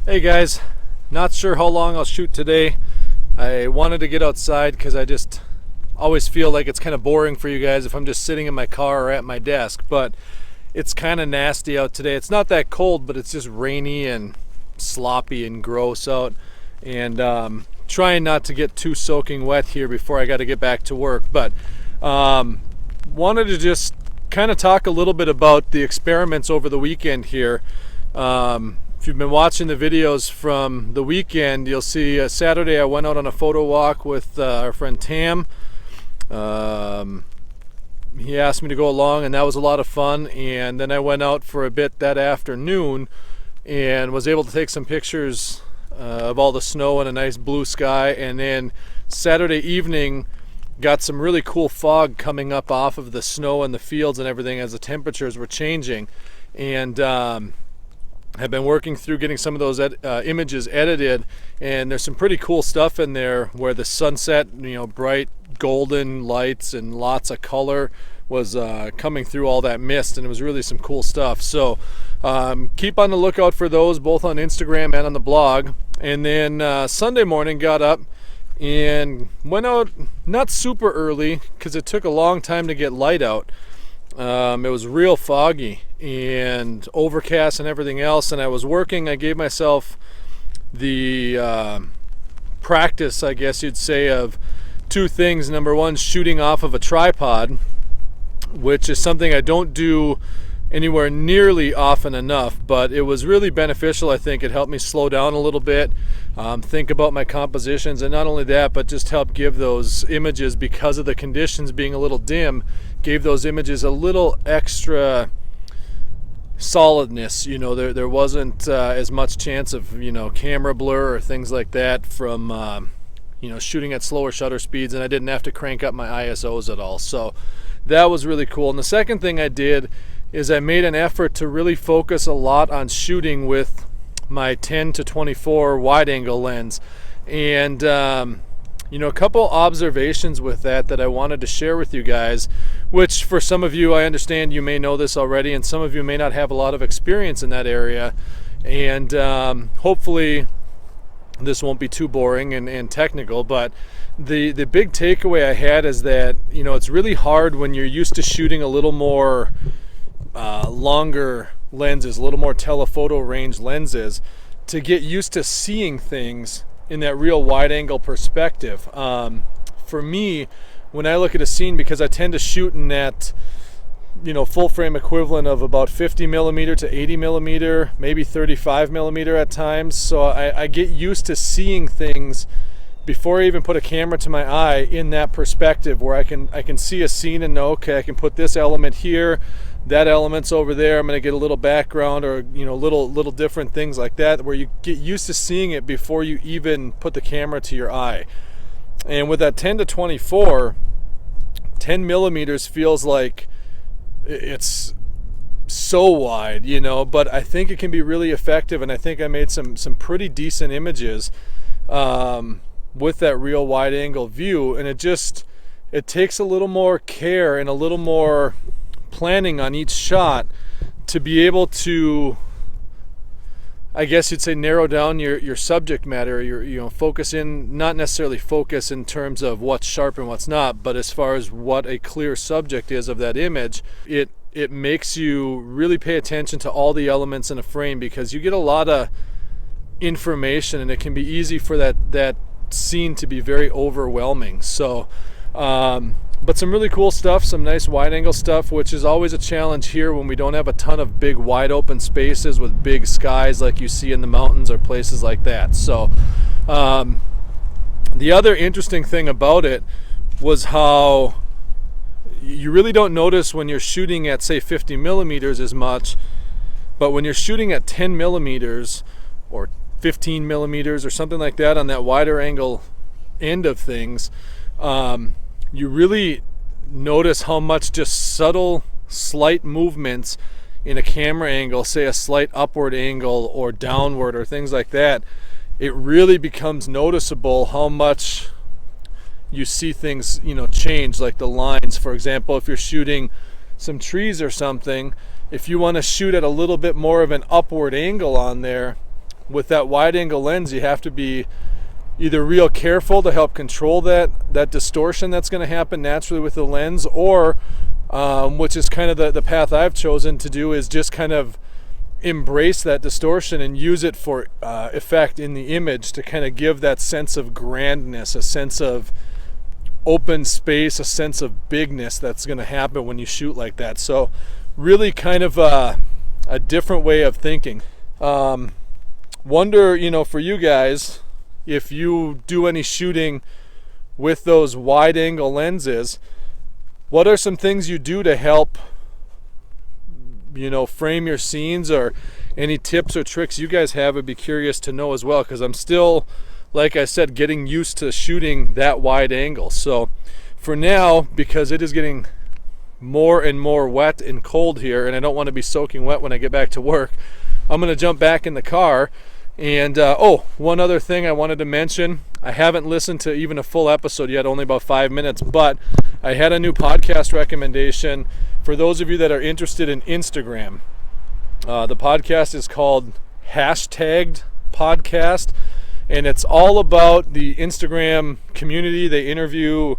Hey guys, not sure how long I'll shoot today. I wanted to get outside because I just always feel like it's kind of boring for you guys if I'm just sitting in my car or at my desk, but it's kind of nasty out today. It's not that cold, but it's just rainy and sloppy and gross out, and trying not to get too soaking wet here before I got to get back to work. But wanted to just kind of talk a little bit about the experiments over the weekend here. If you've been watching the videos from the weekend, you'll see Saturday I went out on a photo walk with our friend Tam. He asked me to go along, and that was a lot of fun. And then I went out for a bit that afternoon and was able to take some pictures of all the snow and a nice blue sky. And then Saturday evening got some really cool fog coming up off of the snow and the fields and everything as the temperatures were changing. And have been working through getting some of those images edited, and there's some pretty cool stuff in there where the sunset, bright golden lights and lots of color was coming through all that mist, and it was really some cool stuff. So keep on the lookout for those both on Instagram and on the blog. And then Sunday morning got up and went out not super early because it took a long time to get light out. It was real foggy and overcast and everything else, and I was working. I gave myself the practice, I guess you'd say, of two things. Number one, shooting off of a tripod, which is something I don't do anywhere nearly often enough, but it was really beneficial. I think it helped me slow down a little bit, think about my compositions, and not only that, but just help give those images, because of the conditions being a little dim, gave those images a little extra solidness. There wasn't as much chance of camera blur or things like that from shooting at slower shutter speeds, and I didn't have to crank up my ISOs at all. So that was really cool. And the second thing I did is I made an effort to really focus a lot on shooting with my 10-24 wide angle lens. And a couple observations with that I wanted to share with you guys, which for some of you, I understand you may know this already, and some of you may not have a lot of experience in that area. And hopefully this won't be too boring and technical, but the big takeaway I had is that it's really hard when you're used to shooting a little more longer lenses, a little more telephoto range lenses, to get used to seeing things in that real wide angle perspective. For me, when I look at a scene, because I tend to shoot in that full frame equivalent of about 50 millimeter to 80 millimeter, maybe 35 millimeter at times, so I get used to seeing things before I even put a camera to my eye in that perspective, where I can see a scene and know, okay, I can put this element here, that element's over there, I'm going to get a little background, or little different things like that, where you get used to seeing it before you even put the camera to your eye. And with that 10-24, 10 millimeters feels like it's so wide, but I think it can be really effective, and I think I made some pretty decent images with that real wide angle view. And it takes a little more care and a little more planning on each shot to be able to, I guess you'd say, narrow down your subject matter, your focus in, not necessarily focus in terms of what's sharp and what's not, but as far as what a clear subject is of that image. It makes you really pay attention to all the elements in a frame, because you get a lot of information, and it can be easy for that scene to be very overwhelming. So but some really cool stuff, some nice wide angle stuff, which is always a challenge here when we don't have a ton of big wide open spaces with big skies like you see in the mountains or places like that. So the other interesting thing about it was how you really don't notice when you're shooting at, say, 50 millimeters as much, but when you're shooting at 10 millimeters or 15 millimeters or something like that on that wider angle end of things, you really notice how much just subtle, slight movements in a camera angle, say a slight upward angle or downward or things like that, it really becomes noticeable how much you see things, change, like the lines. For example, if you're shooting some trees or something, if you want to shoot at a little bit more of an upward angle on there, with that wide angle lens, you have to be either real careful to help control that distortion that's going to happen naturally with the lens, or which is kind of the path I've chosen to do, is just kind of embrace that distortion and use it for effect in the image to kind of give that sense of grandness, a sense of open space, a sense of bigness that's going to happen when you shoot like that. So really kind of a different way of thinking. Wonder, for you guys, if you do any shooting with those wide angle lenses, what are some things you do to help frame your scenes, or any tips or tricks you guys have? I'd be curious to know as well, because I'm still, like I said, getting used to shooting that wide angle. So for now, because it is getting more and more wet and cold here, and I don't want to be soaking wet when I get back to work, I'm going to jump back in the car. And one other thing I wanted to mention, I haven't listened to even a full episode yet, only about 5 minutes, but I had a new podcast recommendation for those of you that are interested in Instagram. The podcast is called Hashtagged Podcast, and it's all about the Instagram community. They interview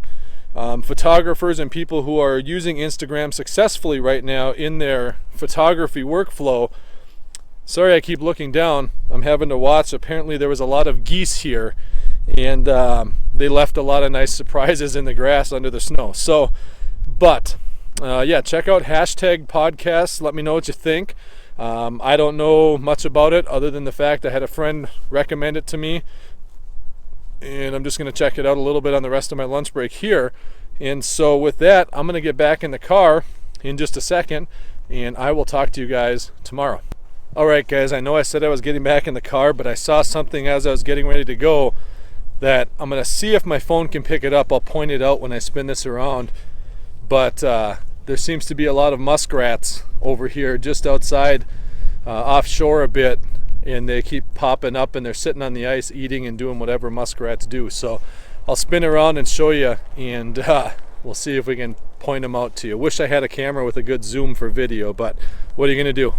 photographers and people who are using Instagram successfully right now in their photography workflow. Sorry, I keep looking down. I'm having to watch. Apparently there was a lot of geese here, and they left a lot of nice surprises in the grass under the snow. So, check out Hashtag Podcast. Let me know what you think. I don't know much about it other than the fact I had a friend recommend it to me, and I'm just going to check it out a little bit on the rest of my lunch break here. And so with that, I'm going to get back in the car in just a second, and I will talk to you guys tomorrow. Alright guys, I know I said I was getting back in the car, but I saw something as I was getting ready to go that I'm going to see if my phone can pick it up. I'll point it out when I spin this around. But there seems to be a lot of muskrats over here just outside, offshore a bit, and they keep popping up, and they're sitting on the ice eating and doing whatever muskrats do. So I'll spin around and show you, and we'll see if we can point them out to you. Wish I had a camera with a good zoom for video, but what are you going to do?